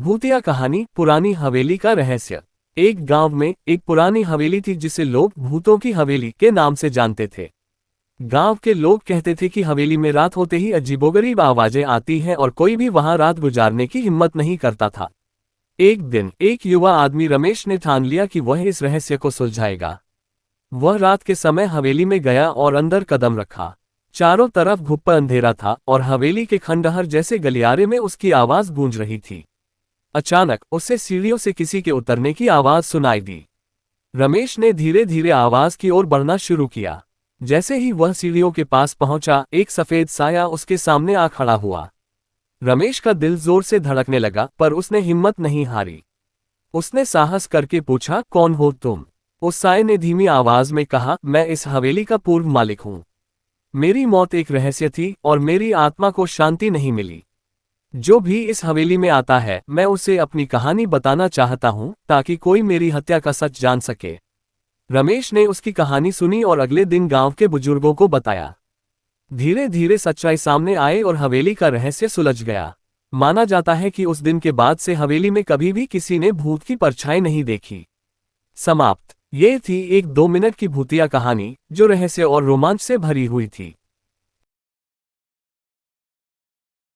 भूतिया कहानी, पुरानी हवेली का रहस्य। एक गांव में एक पुरानी हवेली थी जिसे लोग भूतों की हवेली के नाम से जानते थे। गांव के लोग कहते थे कि हवेली में रात होते ही अजीबोगरीब आवाजें आती हैं और कोई भी वहां रात गुजारने की हिम्मत नहीं करता था। एक दिन एक युवा आदमी रमेश ने ठान लिया कि वह इस रहस्य को सुलझाएगा। वह रात के समय हवेली में गया और अंदर कदम रखा। चारों तरफ घुप्पा अंधेरा था और हवेली के खंडहर जैसे गलियारे में उसकी आवाज गूंज रही थी। अचानक उसे सीढ़ियों से किसी के उतरने की आवाज सुनाई दी। रमेश ने धीरे धीरे आवाज की ओर बढ़ना शुरू किया। जैसे ही वह सीढ़ियों के पास पहुंचा, एक सफेद साया उसके सामने आ खड़ा हुआ। रमेश का दिल जोर से धड़कने लगा, पर उसने हिम्मत नहीं हारी। उसने साहस करके पूछा, कौन हो तुम? उस साये ने धीमी आवाज में कहा, मैं इस हवेली का पूर्व मालिक हूं। मेरी मौत एक रहस्य थी और मेरी आत्मा को शांति नहीं मिली। जो भी इस हवेली में आता है, मैं उसे अपनी कहानी बताना चाहता हूं ताकि कोई मेरी हत्या का सच जान सके। रमेश ने उसकी कहानी सुनी और अगले दिन गांव के बुजुर्गों को बताया। धीरे धीरे सच्चाई सामने आए और हवेली का रहस्य सुलझ गया। माना जाता है कि उस दिन के बाद से हवेली में कभी भी किसी ने भूत की परछाई नहीं देखी। समाप्त। ये थी एक 2 मिनट की भूतिया कहानी जो रहस्य और रोमांच से भरी हुई थी।